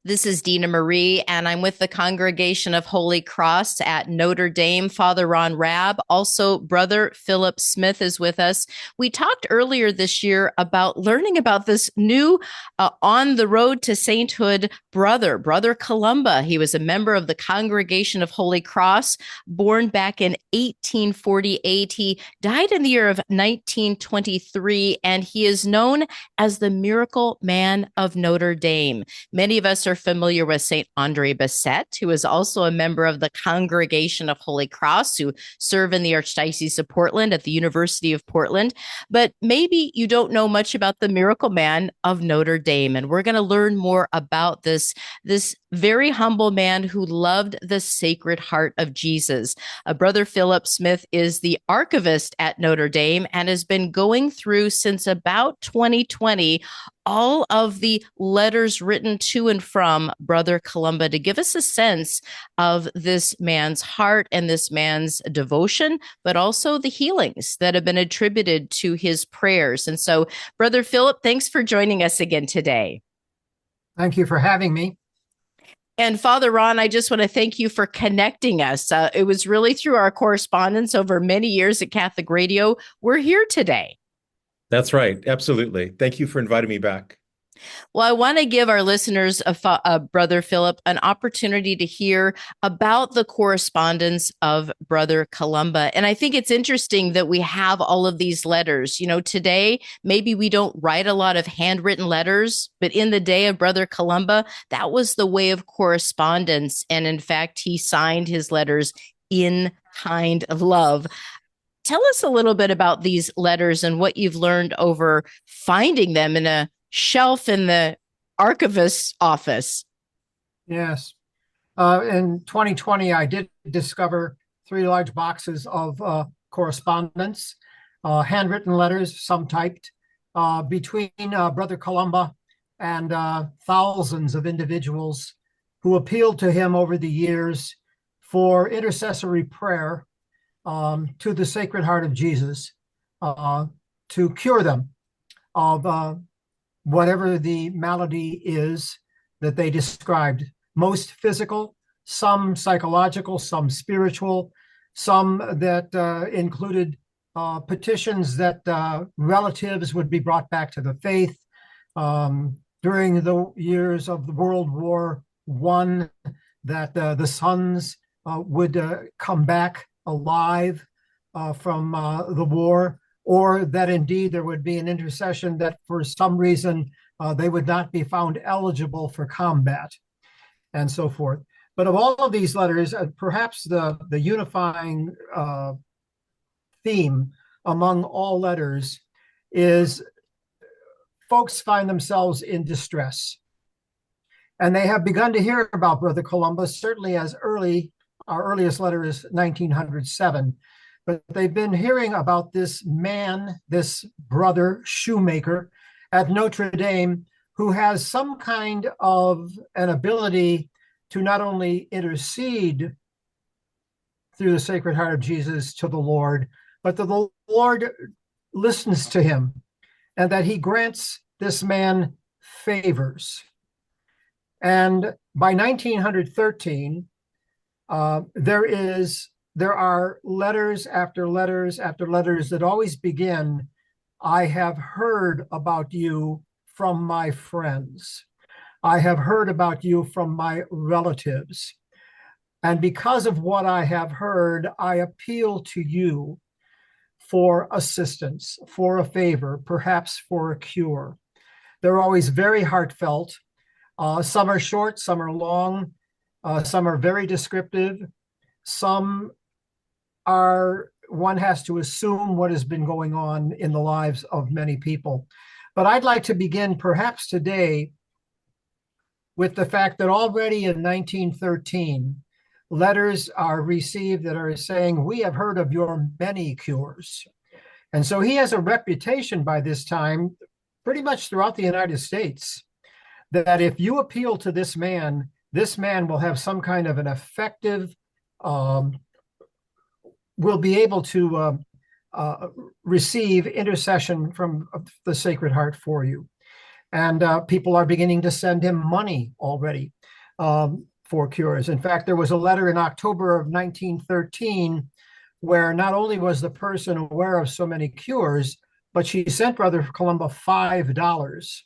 This is Dina Marie, and I'm with the Congregation of Holy Cross at Notre Dame. Father Ron Raab, also Brother Philip Smith is with us. We talked earlier this year about learning about this new on the road to sainthood Brother Columba. He was a member of the Congregation of Holy Cross, born back in 1848. He died in the year of 1923, and he is known as the Miracle Man of Notre Dame. Many of us are familiar with St. Andre Bessette, who is also a member of the Congregation of Holy Cross, who serve in the Archdiocese of Portland at the University of Portland. But maybe you don't know much about the Miracle Man of Notre Dame. And we're going to learn more about this very humble man who loved the Sacred Heart of Jesus. Brother Philip Smith is the Archivist at Notre Dame and has been going through since about 2020 all of the letters written to and from Brother Columba to give us a sense of this man's heart and this man's devotion, but also the healings that have been attributed to his prayers. And so, Brother Philip, thanks for joining us again today. Thank you for having me. And Father Ron, I just want to thank you for connecting us. It was really through our correspondence over many years at Catholic Radio. We're here today. That's right. Absolutely. Thank you for inviting me back. Well, I want to give our listeners, Brother Philip, an opportunity to hear about the correspondence of Brother Columba. And I think it's interesting that we have all of these letters. You know, today, maybe we don't write a lot of handwritten letters, but in the day of Brother Columba, that was the way of correspondence. And in fact, he signed his letters in kind of love. Tell us a little bit about these letters and what you've learned over finding them in a shelf in the archivist's office. Yes. In 2020, I did discover 3 large boxes of correspondence, handwritten letters, some typed, between Brother Columba and thousands of individuals who appealed to him over the years for intercessory prayer to the Sacred Heart of Jesus to cure them of whatever the malady is that they described. Most physical, some psychological, some spiritual, some that included petitions that relatives would be brought back to the faith. During the years of the World War I, that the sons would come back alive from the war, or that indeed there would be an intercession that for some reason they would not be found eligible for combat, and so forth. But of all of these letters, perhaps the unifying theme among all letters is folks find themselves in distress. And they have begun to hear about Brother Columba, certainly as early, our earliest letter is 1907. But they've been hearing about this man, this brother shoemaker at Notre Dame, who has some kind of an ability to not only intercede through the Sacred Heart of Jesus to the Lord, but that the Lord listens to him and that he grants this man favors. And by 1913, there are letters after letters after letters that always begin, "I have heard about you from my friends. I have heard about you from my relatives. And because of what I have heard, I appeal to you for assistance, for a favor, perhaps for a cure." They're always very heartfelt. Some are short, some are long, some are very descriptive. Some are, one has to assume what has been going on in the lives of many people. But I'd like to begin perhaps today with the fact that already in 1913, letters are received that are saying, "We have heard of your many cures." And so he has a reputation by this time, pretty much throughout the United States, that if you appeal to this man will have some kind of an effective, will be able to receive intercession from the Sacred Heart for you. And people are beginning to send him money already for cures. In fact, there was a letter in October of 1913 where not only was the person aware of so many cures, but she sent Brother Columba $5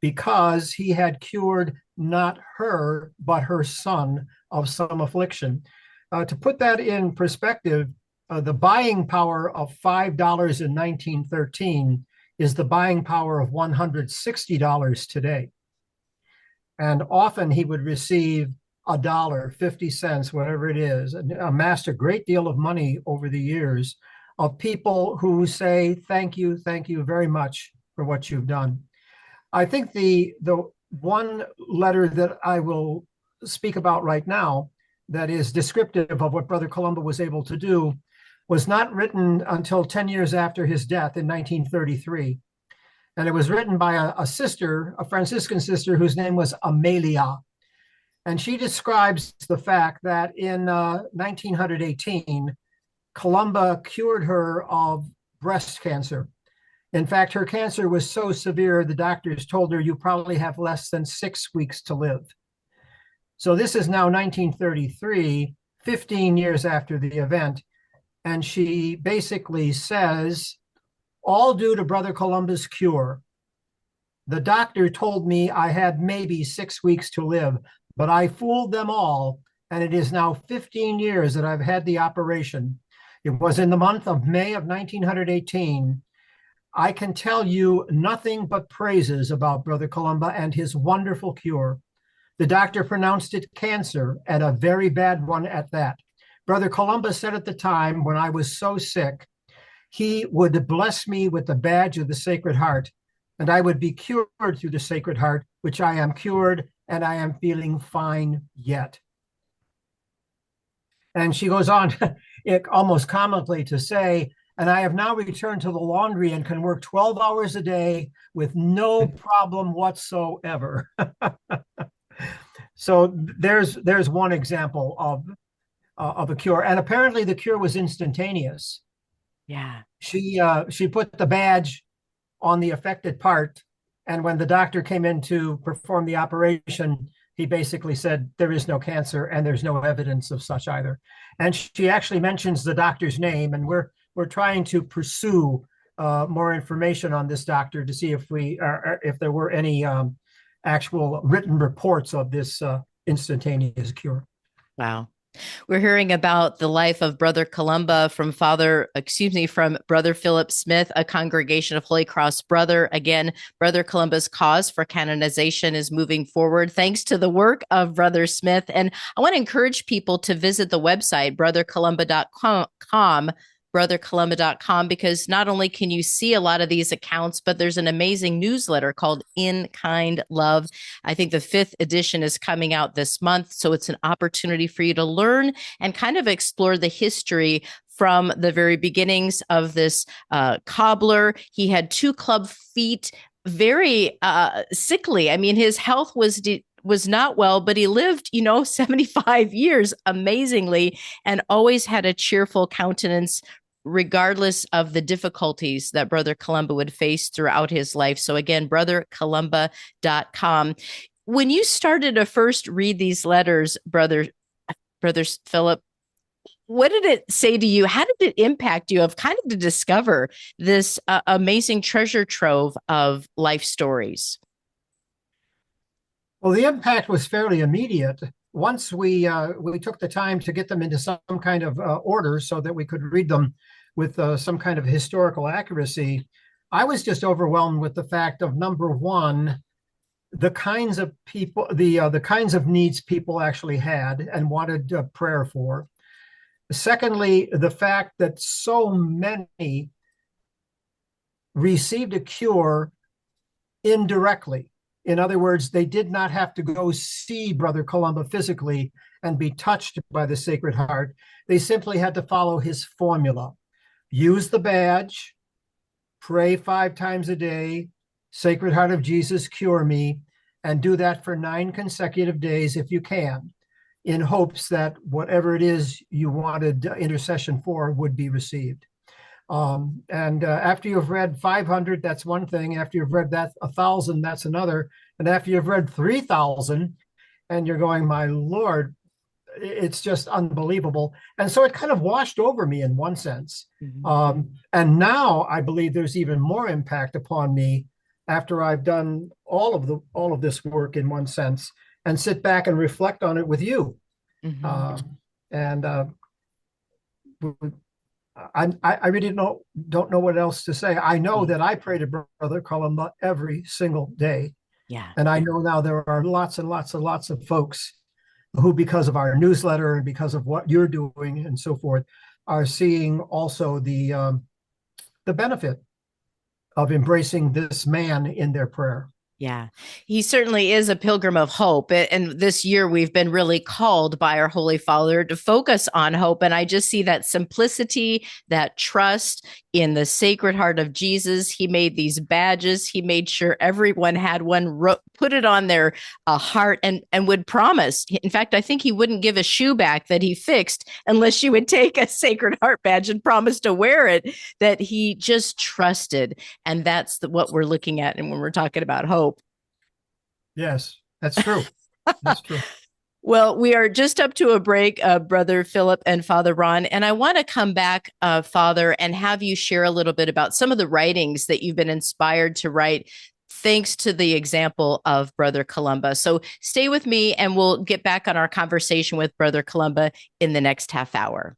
because he had cured not her, but her son of some affliction. To put that in perspective, the buying power of $5 in 1913 is the buying power of $160 today. And often he would receive $1, 50 cents, whatever it is, and amassed a great deal of money over the years of people who say, thank you very much for what you've done. I think the one letter that I will speak about right now that is descriptive of what Brother Columba was able to do was not written until 10 years after his death in 1933. And it was written by a sister, a Franciscan sister, whose name was Amelia. And she describes the fact that in 1918, Columba cured her of breast cancer. In fact, her cancer was so severe, the doctors told her, you probably have less than 6 weeks to live. So this is now 1933, 15 years after the event. And she basically says, all due to Brother Columba's cure. The doctor told me I had maybe 6 weeks to live, but I fooled them all. And it is now 15 years that I've had the operation. It was in the month of May of 1918. I can tell you nothing but praises about Brother Columba and his wonderful cure. The doctor pronounced it cancer, and a very bad one at that. Brother Columba said at the time when I was so sick, he would bless me with the badge of the Sacred Heart, and I would be cured through the Sacred Heart, which I am cured, and I am feeling fine yet. And she goes on almost comically to say, and I have now returned to the laundry and can work 12 hours a day with no problem whatsoever. So there's one example of a cure. And apparently the cure was instantaneous. Yeah. She put the badge on the affected part. And when the doctor came in to perform the operation, he basically said, there is no cancer and there's no evidence of such either. And she actually mentions the doctor's name, and we're trying to pursue more information on this doctor to see if there were any actual written reports of this instantaneous cure. Wow. We're hearing about the life of Brother Columba from Brother Philip Smith, a Congregation of Holy Cross brother. Again, Brother Columba's cause for canonization is moving forward thanks to the work of Brother Smith. And I want to encourage people to visit the website, brothercolumba.com, because not only can you see a lot of these accounts, but there's an amazing newsletter called In Kind Love. I think the 5th edition is coming out this month. So it's an opportunity for you to learn and kind of explore the history from the very beginnings of this cobbler. He had 2 club feet, very sickly. I mean, his health was not well, but he lived, 75 years amazingly, and always had a cheerful countenance, regardless of the difficulties that Brother Columba would face throughout his life. So again, brothercolumba.com. When you started to first read these letters, Brother Philip, what did it say to you? How did it impact you of kind of to discover this amazing treasure trove of life stories? Well, the impact was fairly immediate. Once we took the time to get them into some kind of order so that we could read them with some kind of historical accuracy, I was just overwhelmed with the fact of, number one, the kinds of people, the kinds of needs people actually had and wanted prayer for. Secondly, the fact that so many received a cure indirectly. In other words, they did not have to go see Brother Columba physically and be touched by the Sacred Heart. They simply had to follow his formula. Use the badge, pray 5 times a day, Sacred Heart of Jesus, cure me, and do that for 9 consecutive days if you can, in hopes that whatever it is you wanted intercession for would be received. And after you've read 500, that's one thing. After you've read that 1,000, that's another. And after you've read 3,000, and you're going, my Lord, it's just unbelievable. And so it kind of washed over me in one sense. And now I believe there's even more impact upon me after I've done all of this work in one sense, and sit back and reflect on it with you. And I really don't know what else to say. I know that I pray to Brother Columba every single day. Yeah. And I know now there are lots and lots and lots of folks who, because of our newsletter and because of what you're doing and so forth, are seeing also the benefit of embracing this man in their prayer. Yeah, he certainly is a pilgrim of hope. And this year we've been really called by our Holy Father to focus on hope. And I just see that simplicity, that trust in the Sacred Heart of Jesus. He made these badges. He made sure everyone had one, put it on their heart, and would promise. In fact, I think he wouldn't give a shoe back that he fixed unless you would take a Sacred Heart badge and promise to wear it, that he just trusted. And that's what we're looking at. And when we're talking about hope. Yes, that's true. That's true. Well, we are just up to a break, Brother Philip and Father Ron, and I want to come back, Father, and have you share a little bit about some of the writings that you've been inspired to write, thanks to the example of Brother Columba. So stay with me, and we'll get back on our conversation with Brother Columba in the next half hour.